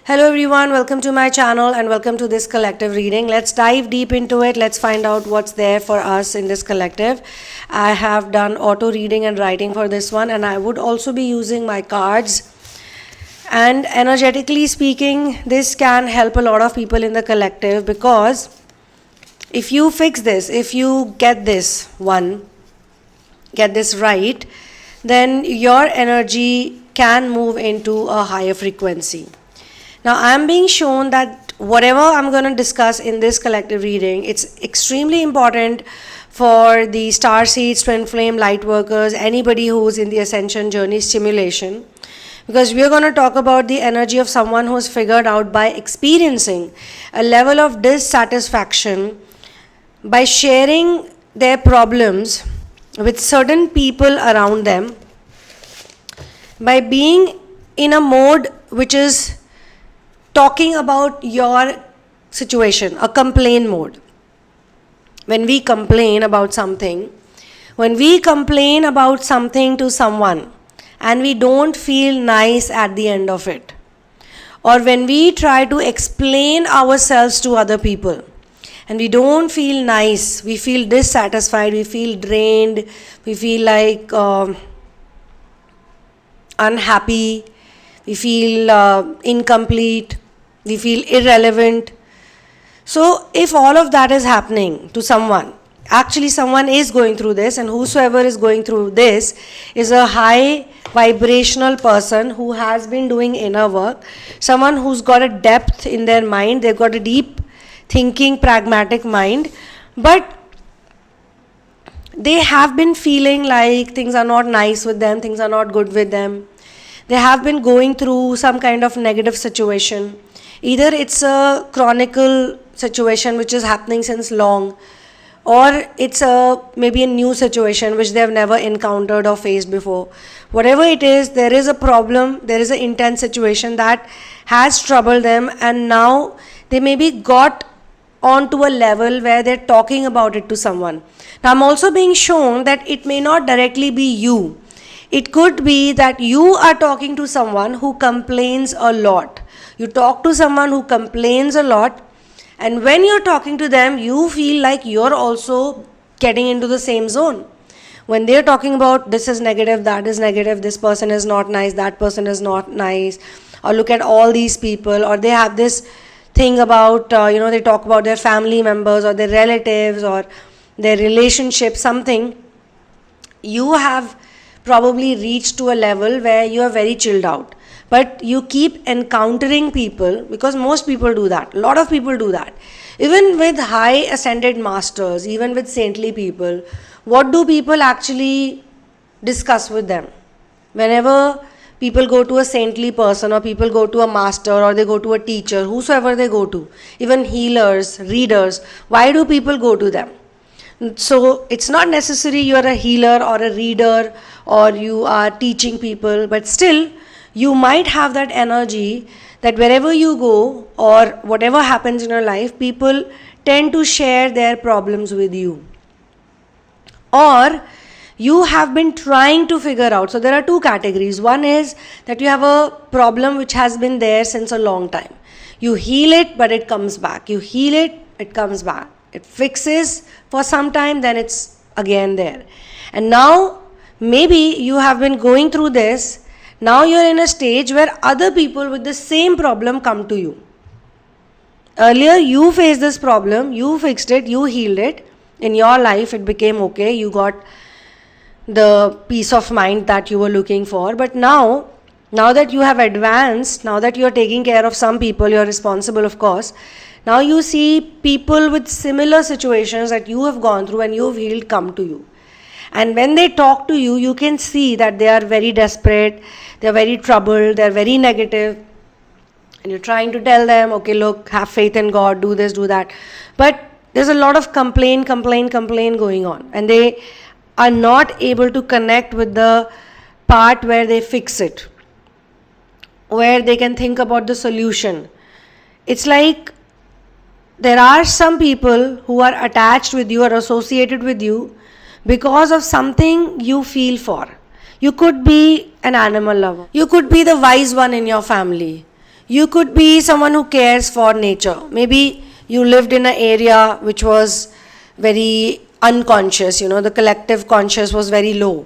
Hello everyone, welcome to my channel and welcome to this collective reading. Let's dive deep into it. Let's find out what's there for us in this collective. I have done auto reading and writing for this one, and I would also be using my cards. And energetically speaking, this can help a lot of people in the collective, because if you fix this, if you get this right, then your energy can move into a higher frequency. Now, I'm being shown that whatever I'm going to discuss in this collective reading, it's extremely important for the star seeds, twin flame, light workers, anybody who's in the ascension journey stimulation, because we're going to talk about the energy of someone who's figured out by experiencing a level of dissatisfaction by sharing their problems with certain people around them, by being in a mode which is talking about your situation, a complain mode. When we complain about something to someone and we don't feel nice at the end of it, or when we try to explain ourselves to other people and we don't feel nice, we feel dissatisfied, we feel drained, we feel like unhappy, we feel incomplete, we feel irrelevant. So if all of that is happening to someone, actually someone is going through this, and whosoever is going through this is a high vibrational person who has been doing inner work, someone who's got a depth in their mind, they've got a deep thinking, pragmatic mind, but they have been feeling like things are not nice with them, things are not good with them. They have been going through some kind of negative situation. Either it's a chronicle situation which is happening since long, or it's maybe a new situation which they have never encountered or faced before. Whatever it is, there is a problem, there is an intense situation that has troubled them, and now they maybe got onto a level where they're talking about it to someone. Now, I'm also being shown that it may not directly be you. It could be that you are talking to someone who complains a lot. You talk to someone who complains a lot, and when you're talking to them, you feel like you're also getting into the same zone. When they're talking about this is negative, that is negative, this person is not nice, that person is not nice, or look at all these people, or they have this thing about, they talk about their family members or their relatives or their relationship, something, you have probably reached to a level where you are very chilled out. But you keep encountering people, because most people do that. A lot of people do that. Even with high ascended masters, even with saintly people, what do people actually discuss with them? Whenever people go to a saintly person, or people go to a master, or they go to a teacher, whosoever they go to, even healers, readers, why do people go to them? So it's not necessary you're a healer or a reader or you are teaching people, but still you might have that energy that wherever you go or whatever happens in your life, people tend to share their problems with you. Or you have been trying to figure out. So there are two categories. One is that you have a problem which has been there since a long time. You heal it, but it comes back. You heal it, it comes back. It fixes for some time, then it's again there. And now maybe you have been going through this. Now you're in a stage where other people with the same problem come to you. Earlier you faced this problem, you fixed it, you healed it. In your life it became okay, you got the peace of mind that you were looking for. But now that you have advanced, now that you're taking care of some people, you're responsible of course. Now you see people with similar situations that you have gone through and you've healed come to you. And when they talk to you, you can see that they are very desperate, they're very troubled, they're very negative. And you're trying to tell them, okay, look, have faith in God, do this, do that. But there's a lot of complaint going on. And they are not able to connect with the part where they fix it, where they can think about the solution. It's like there are some people who are attached with you or associated with you because of something you feel for. You could be an animal lover. You could be the wise one in your family. You could be someone who cares for nature. Maybe you lived in an area which was very unconscious, the collective conscious was very low.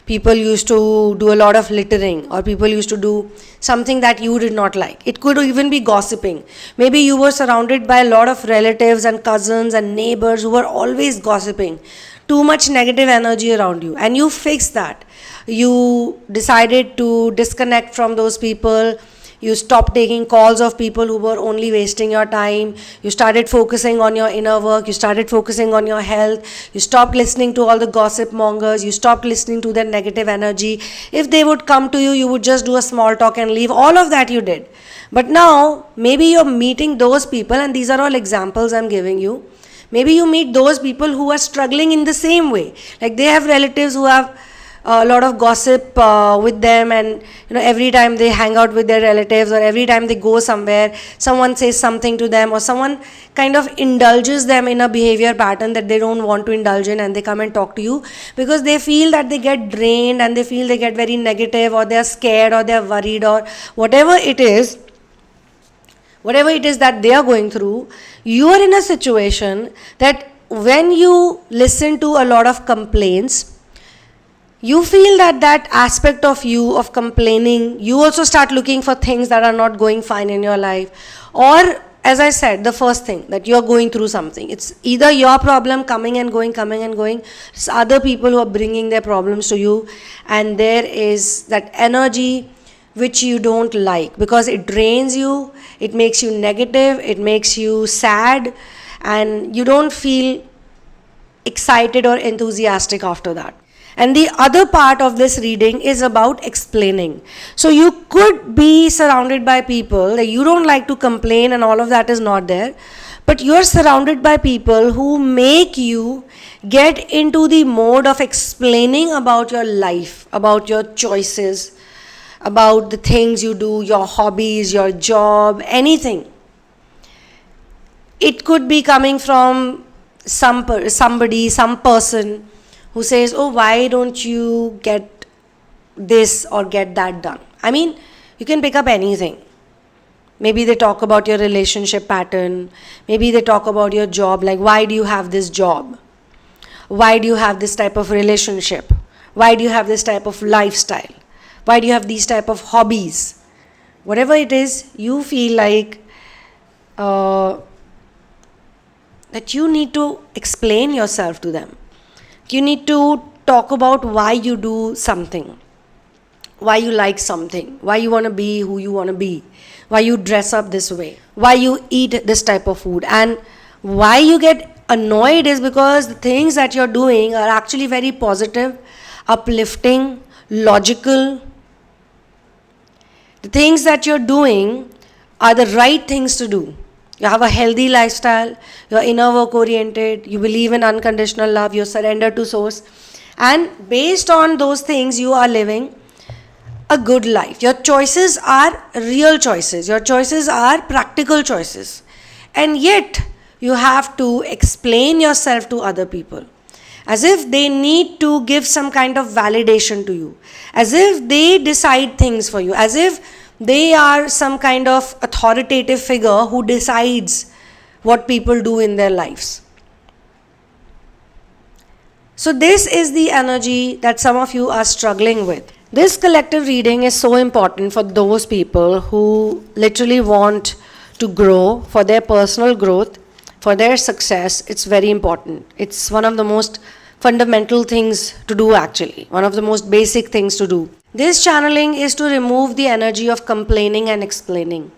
People used to do a lot of littering, or people used to do something that you did not like. It could even be gossiping. Maybe you were surrounded by a lot of relatives and cousins and neighbors who were always gossiping. Too much negative energy around you, and you fixed that. You decided to disconnect from those people. You stopped taking calls of people who were only wasting your time. You started focusing on your inner work. You started focusing on your health. You stopped listening to all the gossip mongers. You stopped listening to their negative energy. If they would come to you, you would just do a small talk and leave. All of that you did. But now, maybe you're meeting those people, and these are all examples I'm giving you. Maybe you meet those people who are struggling in the same way. Like they have relatives who have a lot of gossip with them, and every time they hang out with their relatives, or every time they go somewhere, someone says something to them, or someone kind of indulges them in a behavior pattern that they don't want to indulge in, and they come and talk to you because they feel that they get drained, and they feel they get very negative, or they are scared, or they are worried, or whatever it is that they are going through. You are in a situation that when you listen to a lot of complaints, you feel that aspect of you of complaining, you also start looking for things that are not going fine in your life. Or, as I said, the first thing, that you're going through something. It's either your problem coming and going. It's other people who are bringing their problems to you. And there is that energy which you don't like, because it drains you, it makes you negative, it makes you sad, and you don't feel excited or enthusiastic after that. And the other part of this reading is about explaining. So you could be surrounded by people that you don't like to complain, and all of that is not there. But you're surrounded by people who make you get into the mode of explaining about your life, about your choices, about the things you do, your hobbies, your job, anything. It could be coming from some person who says, oh, why don't you get this or get that done? I mean, you can pick up anything. Maybe they talk about your relationship pattern. Maybe they talk about your job, like, why do you have this job? Why do you have this type of relationship? Why do you have this type of lifestyle? Why do you have these type of hobbies? Whatever it is, you feel like that you need to explain yourself to them. You need to talk about why you do something, why you like something, why you want to be who you want to be, why you dress up this way, why you eat this type of food. And why you get annoyed is because the things that you're doing are actually very positive, uplifting, logical. The things that you're doing are the right things to do. You have a healthy lifestyle, you're inner work oriented, you believe in unconditional love, you're surrendered to source, and based on those things you are living a good life. Your choices are real choices, your choices are practical choices, and yet you have to explain yourself to other people as if they need to give some kind of validation to you, as if they decide things for you, as if they are some kind of authoritative figure who decides what people do in their lives. So this is the energy that some of you are struggling with. This collective reading is so important for those people who literally want to grow, for their personal growth, for their success. It's very important. It's one of the most fundamental things to do, actually. One of the most basic things to do. This channeling is to remove the energy of complaining and explaining,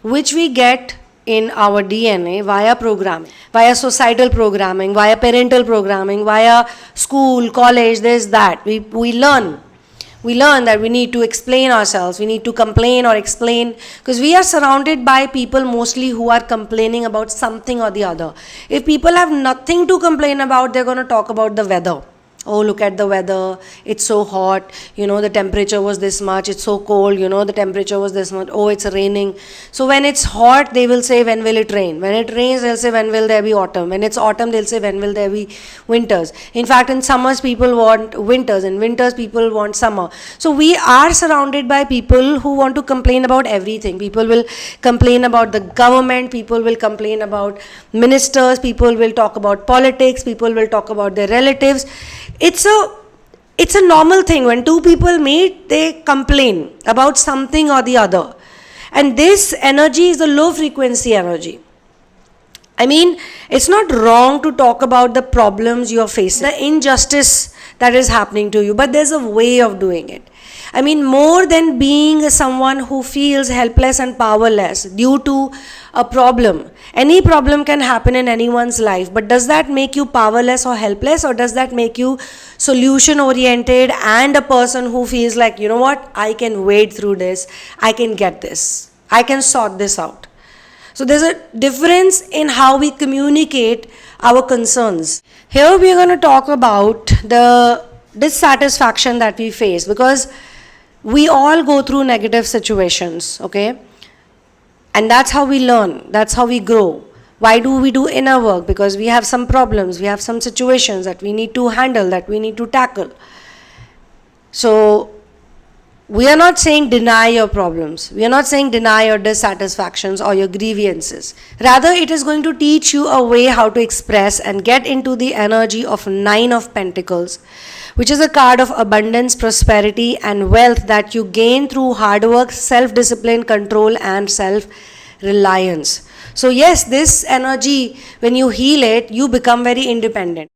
which we get in our DNA via programming, via societal programming, via parental programming, via school, college, this, that. We learn that we need to explain ourselves, we need to complain or explain, because we are surrounded by people mostly who are complaining about something or the other. If people have nothing to complain about, they're going to talk about the weather. Oh, look at the weather. It's so hot. The temperature was this much. It's so cold. The temperature was this much. Oh, it's raining. So when it's hot, they will say, when will it rain? When it rains, they'll say, when will there be autumn? When it's autumn, they'll say, when will there be winters? In fact, in summers, people want winters. In winters, people want summer. So we are surrounded by people who want to complain about everything. People will complain about the government. People will complain about ministers. People will talk about politics. People will talk about their relatives. It's a normal thing. When two people meet, they complain about something or the other, and this energy is a low frequency energy. I mean, it's not wrong to talk about the problems you're facing, the injustice that is happening to you, but there's a way of doing it. I mean, more than being someone who feels helpless and powerless due to a problem. Any problem can happen in anyone's life, but does that make you powerless or helpless, or does that make you solution oriented and a person who feels like, you know what, I can wade through this, I can get this, I can sort this out? So there's a difference in how we communicate our concerns. Here we are going to talk about the dissatisfaction that we face, because we all go through negative situations, okay? And that's how we learn, that's how we grow. Why do we do inner work? Because we have some problems, we have some situations that we need to handle, that we need to tackle. So we are not saying deny your problems. We are not saying deny your dissatisfactions or your grievances. Rather, it is going to teach you a way how to express and get into the energy of Nine of Pentacles, which is a card of abundance, prosperity, and wealth that you gain through hard work, self discipline, control, and self reliance. So, yes, this energy, when you heal it, you become very independent.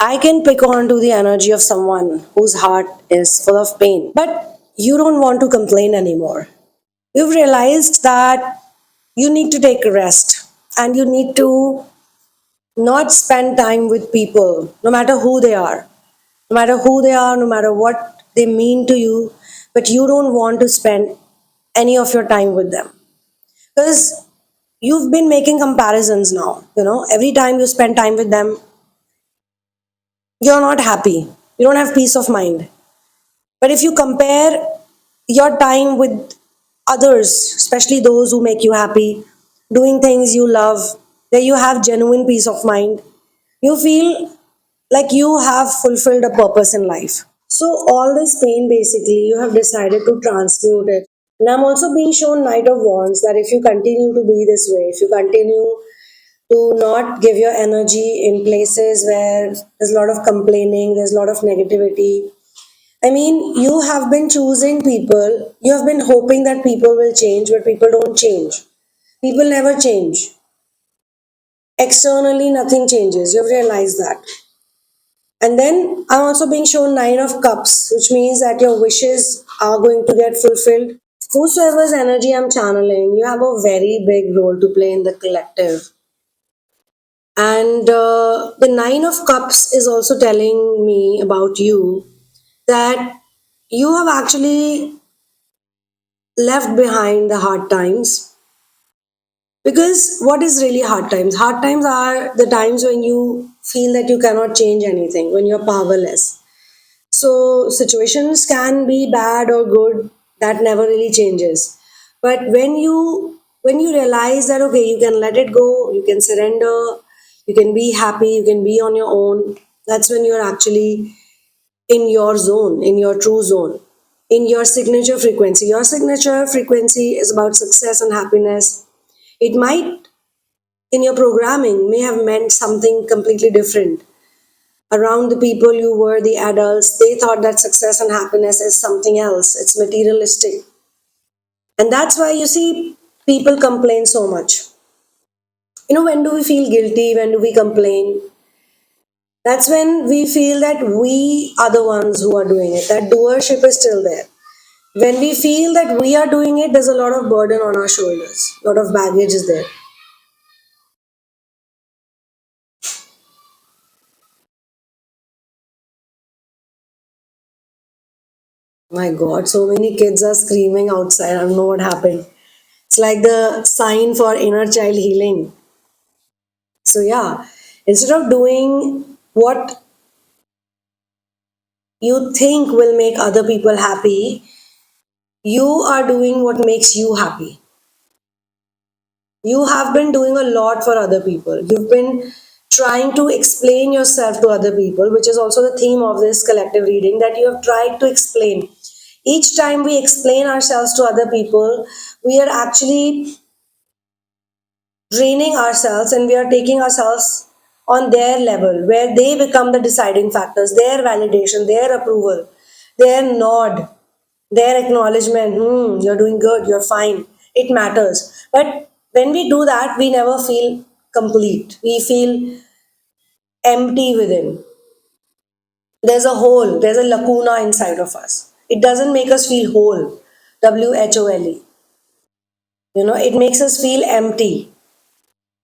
I can pick on to the energy of someone whose heart is full of pain, but you don't want to complain anymore. You've realized that you need to take a rest and you need to not spend time with people, no matter who they are, no matter who they are, no matter what they mean to you, but you don't want to spend any of your time with them because you've been making comparisons now. Every time you spend time with them, you're not happy, you don't have peace of mind. But if you compare your time with others, especially those who make you happy, doing things you love, where you have genuine peace of mind, you feel like you have fulfilled a purpose in life. So, all this pain basically, you have decided to transmute it. And I'm also being shown Knight of Wands that if you continue to be this way, if you continue to not give your energy in places where there's a lot of complaining, there's a lot of negativity, I mean, you have been choosing people, you have been hoping that people will change, but people don't change. People never change. Externally, nothing changes. You've realized that. And then I'm also being shown Nine of Cups, which means that your wishes are going to get fulfilled. Whosoever's energy I'm channeling, you have a very big role to play in the collective. And the Nine of Cups is also telling me about you that you have actually left behind the hard times. Because what is really hard times? Hard times are the times when you feel that you cannot change anything, when you're powerless. So situations can be bad or good, that never really changes. But when you realize that okay, you can let it go, you can surrender, you can be happy, you can be on your own, that's when you're actually in your zone, in your true zone, in your signature frequency. Your signature frequency is about success and happiness. It might, in your programming, may have meant something completely different. Around the people you were, the adults, they thought that success and happiness is something else, it's materialistic. And that's why you see people complain so much. When do we feel guilty? When do we complain? That's when we feel that we are the ones who are doing it, that doership is still there. When we feel that we are doing it, there's a lot of burden on our shoulders, a lot of baggage is there. My God, so many kids are screaming outside. I don't know what happened. It's like the sign for inner child healing. So, yeah, instead of doing what you think will make other people happy, you are doing what makes you happy. You have been doing a lot for other people. You've been trying to explain yourself to other people, which is also the theme of this collective reading, that you have tried to explain. Each time we explain ourselves to other people, we are actually draining ourselves and we are taking ourselves on their level where they become the deciding factors, their validation, their approval, their nod, their acknowledgement. You're doing good, you're fine, it matters. But when we do that, we never feel complete, we feel empty within. There's a hole, there's a lacuna inside of us. It doesn't make us feel whole, WHOLE. It makes us feel empty.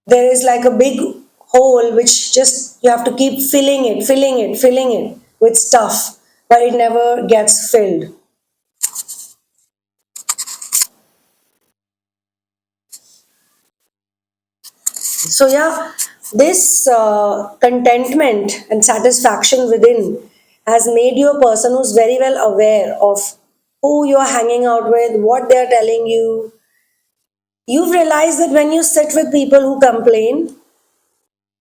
There is like a big hole which just you have to keep filling it with stuff, but it never gets filled. So yeah, this contentment and satisfaction within has made you a person who's very well aware of who you're hanging out with, what they're telling you. You've realized that when you sit with people who complain,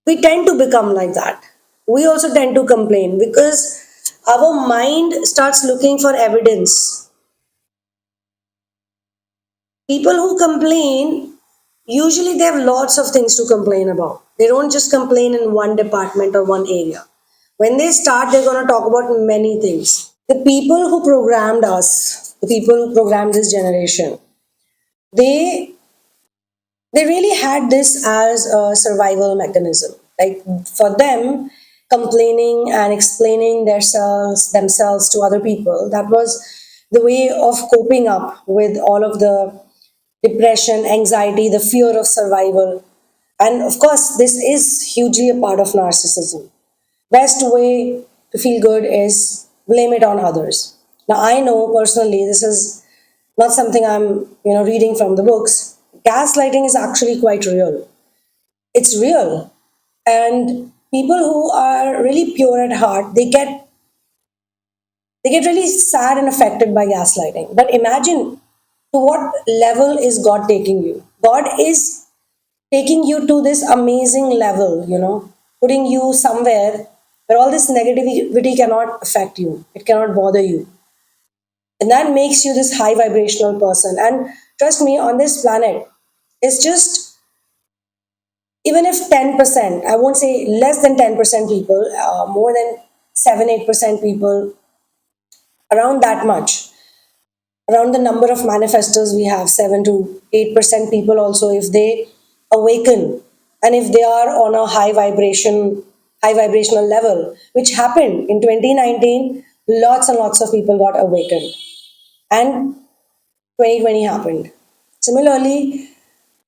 we tend to become like that. We also tend to complain because our mind starts looking for evidence. People who complain, usually they have lots of things to complain about. They don't just complain in one department or one area. When they start, they're going to talk about many things. The people who programmed us, the people who programmed this generation, they they really had this as a survival mechanism. Like for them, complaining and explaining themselves to other people, that was the way of coping up with all of the depression, anxiety, the fear of survival. And of course, this is hugely a part of narcissism. Best way to feel good is blame it on others. Now I know personally this is not something I'm reading from the books. Gaslighting is actually quite real. It's real. And people who are really pure at heart, they get really sad and affected by gaslighting. But imagine to what level is God taking you? God is taking you to this amazing level, putting you somewhere where all this negativity cannot affect you, it cannot bother you. And that makes you this high vibrational person. And trust me, on this planet, it's just even if 10%, I won't say less than 10% people, more than 7 8% people, around that much, around the number of manifestors we have, 7 to 8% people also, if they awaken and if they are on a high vibrational level, which happened in 2019, lots and lots of people got awakened and 2020 happened. Similarly,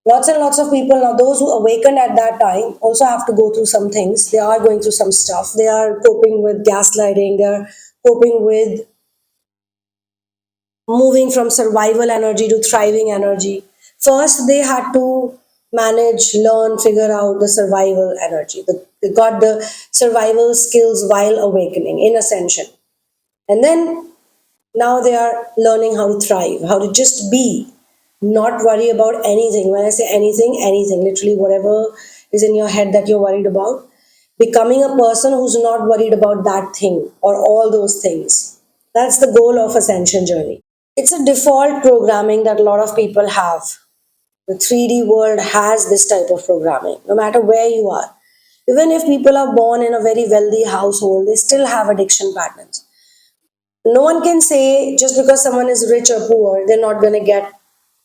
lots and lots of people now, those who awakened at that time, also have to go through some things. They are going through some stuff. They are coping with gaslighting. They are coping with moving from survival energy to thriving energy. First, they had to manage, learn, figure out the survival energy. They got the survival skills while awakening in ascension. And then now they are learning how to thrive, how to just be, not worry about anything. When I say anything, anything, literally whatever is in your head that you're worried about, becoming a person who's not worried about that thing or all those things. That's the goal of ascension journey. It's a default programming that a lot of people have. The 3D world has this type of programming, no matter where you are. Even if people are born in a very wealthy household, they still have addiction patterns. No one can say just because someone is rich or poor, they're not going to get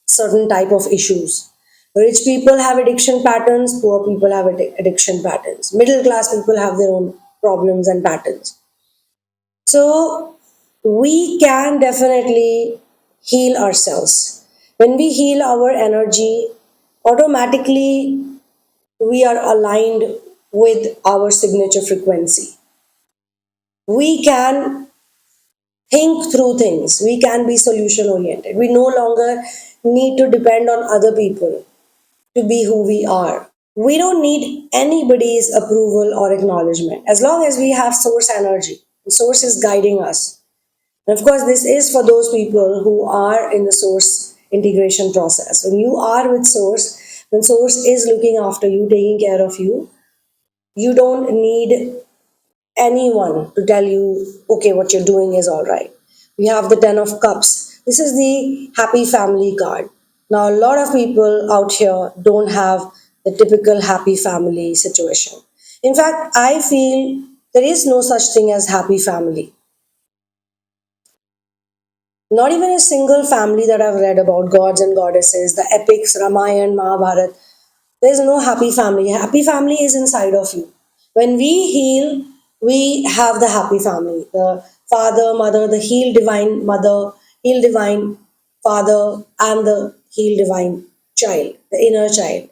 certain type of issues. Rich people have addiction patterns, poor people have addiction patterns. Middle class people have their own problems and patterns. So we can definitely heal ourselves. When we heal our energy, automatically we are aligned with our signature frequency. We can think through things. We can be solution oriented. We no longer need to depend on other people to be who we are. We don't need anybody's approval or acknowledgement. As long as we have source energy, The source is guiding us. And of course, this is for those people who are in the source integration process. When you are with source, when source is looking after you, taking care of you, you don't need anyone to tell you, okay, what you're doing is all right. We have the Ten of Cups. This is the happy family card. Now, a lot of people out here don't have the typical happy family situation. In fact, I feel there is no such thing as happy family. Not even a single family that I've read about, gods and goddesses, the epics, Ramayana, Mahabharata, there's no happy family. Happy family is inside of you. When we heal, we have the happy family. The father, mother, the healed divine mother, healed divine father, and the healed divine child, the inner child.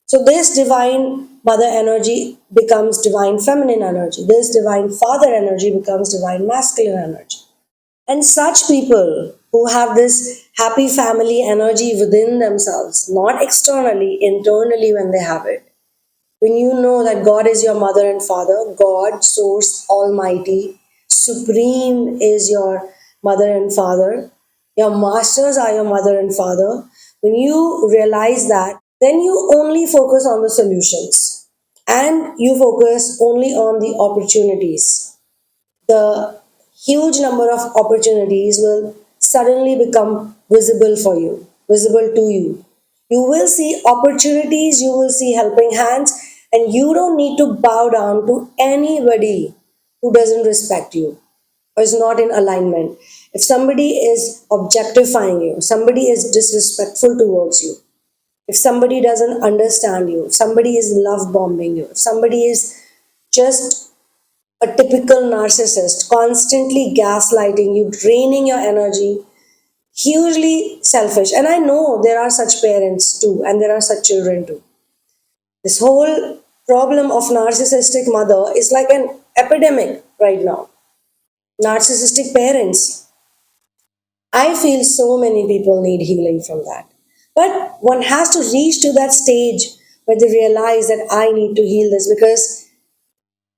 So this divine mother energy becomes divine feminine energy. This divine father energy becomes divine masculine energy. And such people who have this happy family energy within themselves, not externally, internally when they have it. When you know that God is your mother and father, God, Source, Almighty, Supreme is your mother and father, your masters are your mother and father. When you realize that, then you only focus on the solutions and you focus only on the opportunities. The huge number of opportunities will suddenly become visible for you, visible to you. You will see opportunities, you will see helping hands, and you don't need to bow down to anybody who doesn't respect you or is not in alignment. If somebody is objectifying you, somebody is disrespectful towards you, if somebody doesn't understand you, if somebody is love bombing you, if somebody is just a typical narcissist, constantly gaslighting you, draining your energy, hugely selfish. And I know there are such parents too, and there are such children too. This whole problem of narcissistic mother is like an epidemic right now. Narcissistic parents. I feel so many people need healing from that. But one has to reach to that stage where they realize that I need to heal this because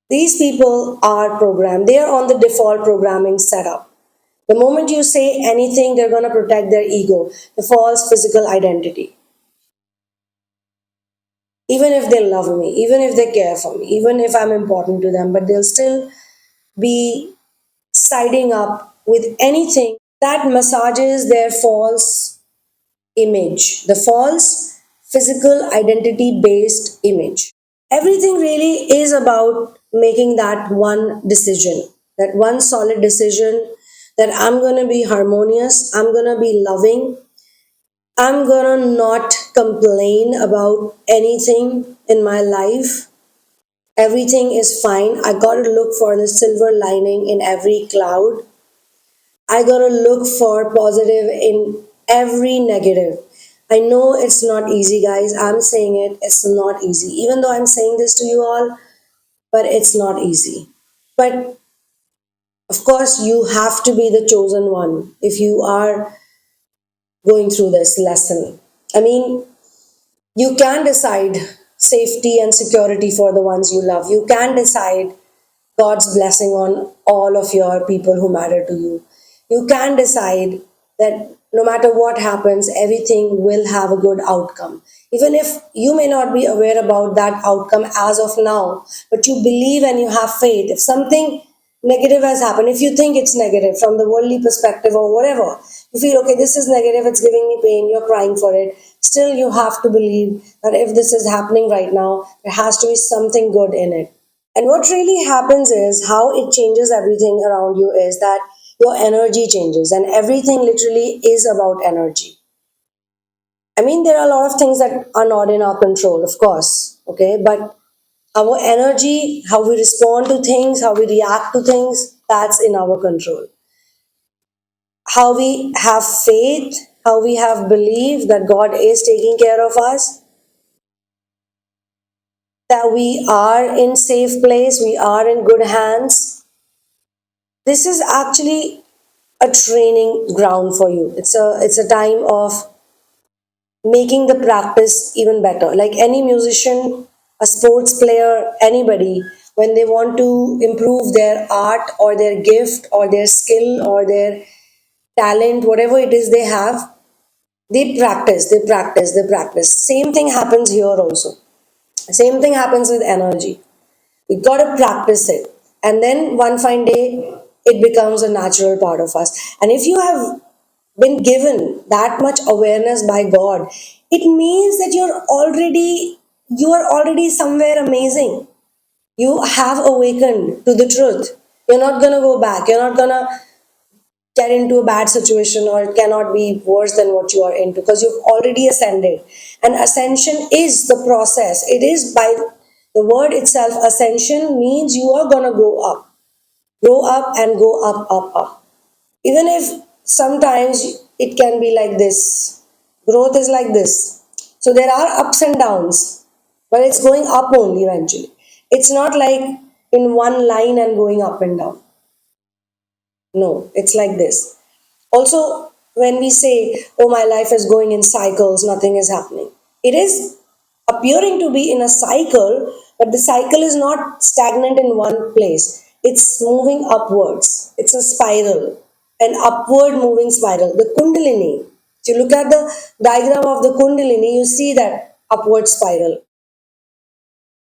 these people are programmed. They are on the default programming setup. The moment you say anything, they're going to protect their ego, the false physical identity. Even if they love me, even if they care for me, even if I'm important to them, but they'll still be siding up with anything that massages their false image, the false physical identity based image. Everything really is about making that one decision, that one solid decision that I'm going to be harmonious, I'm going to be loving, I'm going to not complain about anything in my life. Everything is fine. I got to look for the silver lining in every cloud. I got to look for positive in every negative. I know it's not easy, guys. I'm saying it, it's not easy. Even though I'm saying this to you all, but it's not easy. But of course, you have to be the chosen one if you are going through this lesson. I mean, you can decide safety and security for the ones you love. You can decide God's blessing on all of your people who matter to you. You can decide that no matter what happens, everything will have a good outcome. Even if you may not be aware about that outcome as of now, but you believe and you have faith. If something negative has happened, if you think it's negative from the worldly perspective or whatever, you feel, okay, this is negative, it's giving me pain, you're crying for it. Still, you have to believe that if this is happening right now, there has to be something good in it. And what really happens is how it changes everything around you is that your energy changes, and everything literally is about energy. I mean, there are a lot of things that are not in our control, of course, okay, but our energy, how we respond to things, how we react to things, that's in our control. How we have faith, how we have belief that God is taking care of us, that we are in safe place, we are in good hands. This is actually a training ground for you. It's a time of making the practice even better. Like any musician, a sports player, anybody, when they want to improve their art or their gift or their skill or their talent, whatever it is they have, they practice. Same thing happens here also. Same thing happens with energy. We got to practice it. And then one fine day, it becomes a natural part of us. And if you have been given that much awareness by God, it means that you are already somewhere amazing. You have awakened to the truth. You're not gonna go back. You're not gonna get into a bad situation, or it cannot be worse than what you are into, because you've already ascended. And ascension is the process. It is by the word itself. Ascension means you are gonna grow up and go up. Even if sometimes it can be like this, growth is like this. So there are ups and downs, but it's going up only eventually. It's not like in one line and going up and down. No, it's like this. Also, when we say, oh, my life is going in cycles, nothing is happening, it is appearing to be in a cycle, but the cycle is not stagnant in one place. It's moving upwards. It's a spiral, an upward moving spiral. The Kundalini, if you look at the diagram of the Kundalini, you see that upward spiral.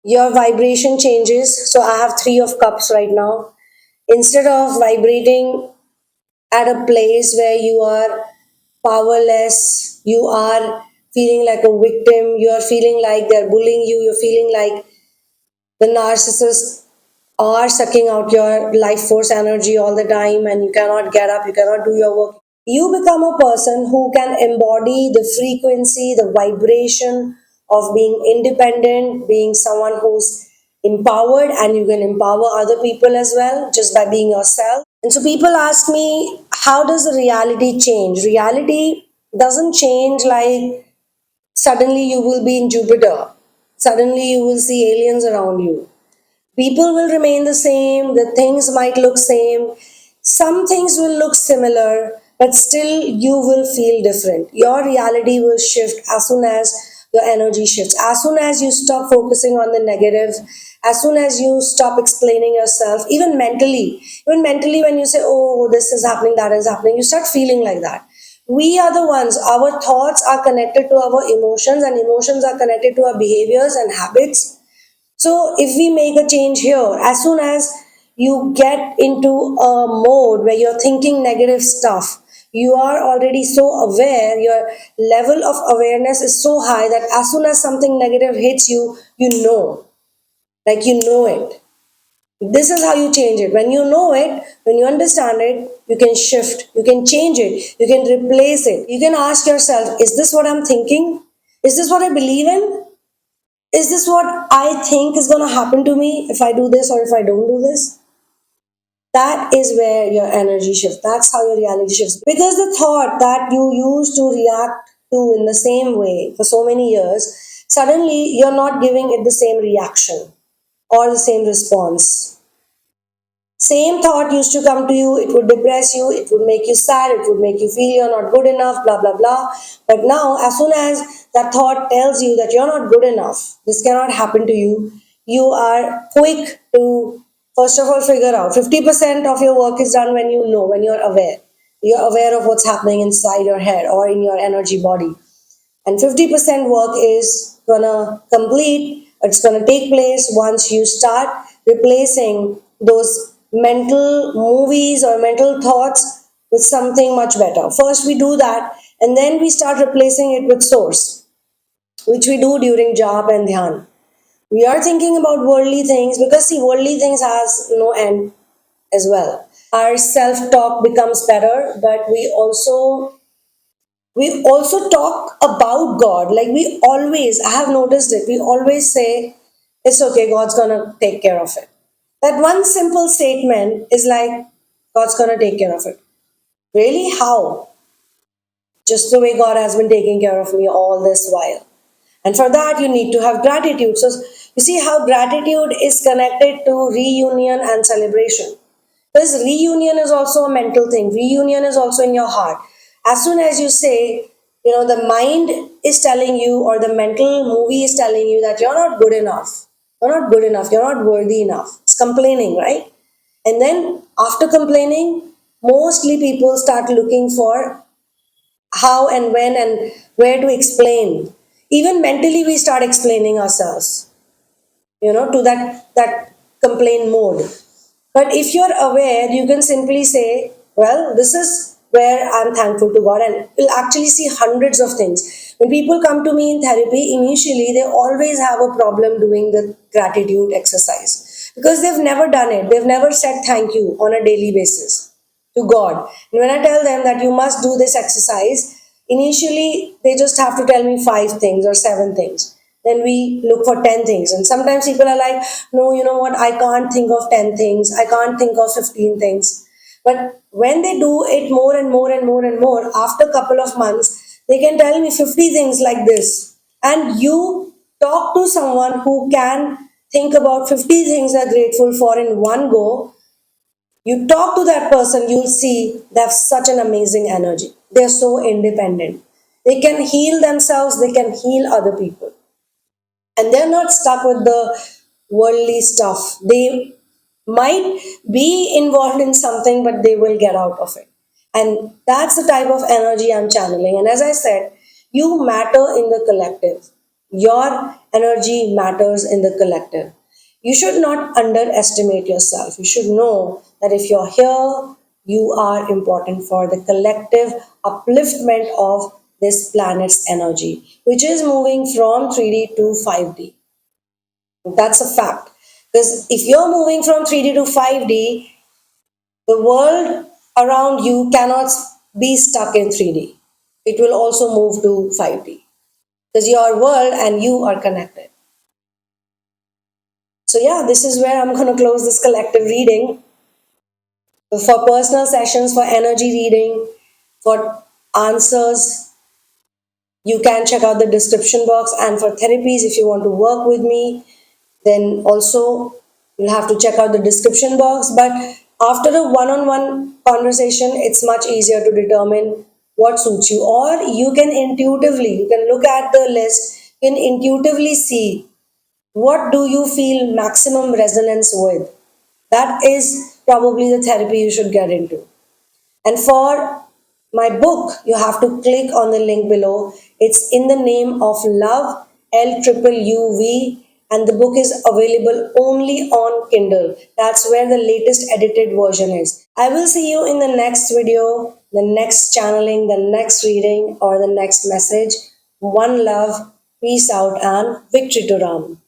Your vibration changes. So I have Three of Cups right now. Instead of vibrating at a place where you are powerless, you are feeling like a victim, you are feeling like they're bullying you, you're feeling like the narcissists are sucking out your life force energy all the time, and you cannot get up, you cannot do your work. You become a person who can embody the frequency, the vibration of being independent, being someone who's empowered, and you can empower other people as well just by being yourself. And so people ask me, how does the reality change? Reality doesn't change like suddenly you will be in Jupiter, suddenly you will see aliens around you. People will remain the same, the things might look same, some things will look similar, but still you will feel different. Your reality will shift as soon as your energy shifts, as soon as you stop focusing on the negative, as soon as you stop explaining yourself, even mentally when you say, oh, this is happening, that is happening, you start feeling like that. We are the ones, our thoughts are connected to our emotions, and emotions are connected to our behaviors and habits. So if we make a change here, as soon as you get into a mode where you're thinking negative stuff, you are already so aware, your level of awareness is so high that as soon as something negative hits you, like you know it. This is how you change it. When you know it, when you understand it, you can shift, you can change it, you can replace it. You can ask yourself, is this what I'm thinking? Is this what I believe in? Is this what I think is going to happen to me if I do this or if I don't do this? That is where your energy shifts. That's how your reality shifts. Because the thought that you used to react to in the same way for so many years, suddenly you're not giving it the same reaction or the same response. Same thought used to come to you, it would depress you, it would make you sad, it would make you feel you're not good enough, blah, blah, blah. But now, as soon as that thought tells you that you're not good enough, this cannot happen to you, you are quick to, first of all, figure out 50% of your work is done when you know, when you're aware. You're aware of what's happening inside your head or in your energy body. And 50% work is gonna complete, it's gonna take place once you start replacing those mental movies or mental thoughts with something much better. First we do that, and then we start replacing it with source, which we do during jap and dhyan. We are thinking about worldly things because see, worldly things has no end as well. Our self talk becomes better, but we also talk about God. Like I have noticed it, we always say, it's okay, God's gonna take care of it. That one simple statement is like, God's gonna take care of it. Really? How? Just the way God has been taking care of me all this while. And for that, you need to have gratitude. So, you see how gratitude is connected to reunion and celebration. Because reunion is also a mental thing, reunion is also in your heart. As soon as you say, the mind is telling you, or the mental movie is telling you that you're not good enough, You're not good enough. You're not worthy enough. It's complaining, right? And then after complaining, mostly people start looking for how and when and where to explain. Even mentally, we start explaining ourselves, to that complaint mode. But if you're aware, you can simply say, well, this is where I'm thankful to God, and you'll actually see hundreds of things. When people come to me in therapy, initially they always have a problem doing the gratitude exercise because they've never done it. They've never said thank you on a daily basis to God. And when I tell them that you must do this exercise, initially they just have to tell me 5 things or 7 things. Then we look for 10 things. And sometimes people are like, no, you know what, I can't think of 10 things, I can't think of 15 things. But when they do it more and more and more and more, after a couple of months, they can tell me 50 things like this. And you talk to someone who can think about 50 things they're grateful for in one go. You talk to that person, you'll see they have such an amazing energy. They're so independent. They can heal themselves, they can heal other people. And they're not stuck with the worldly stuff. They might be involved in something, but they will get out of it. And that's the type of energy I'm channeling. And as I said, you matter in the collective. Your energy matters in the collective. You should not underestimate yourself. You should know that if you're here, you are important for the collective upliftment of this planet's energy, which is moving from 3D to 5D. That's a fact. Because if you're moving from 3D to 5D, the world around you cannot be stuck in 3D. It will also move to 5D because your world and you are connected. So, yeah, this is where I'm going to close this collective reading. For personal sessions, for energy reading, for answers, you can check out the description box. And for therapies, if you want to work with me, then also you'll have to check out the description box. But after a one-on-one conversation, it's much easier to determine what suits you. Or you can intuitively, you can look at the list, you can intuitively see what do you feel maximum resonance with. That is probably the therapy you should get into. And for my book, you have to click on the link below. It's In the Name of Love, LUUV, and the book is available only on Kindle. That's where the latest edited version is. I will see you in the next video, the next channeling, the next reading, or the next message. One love, peace out, and victory to Ram.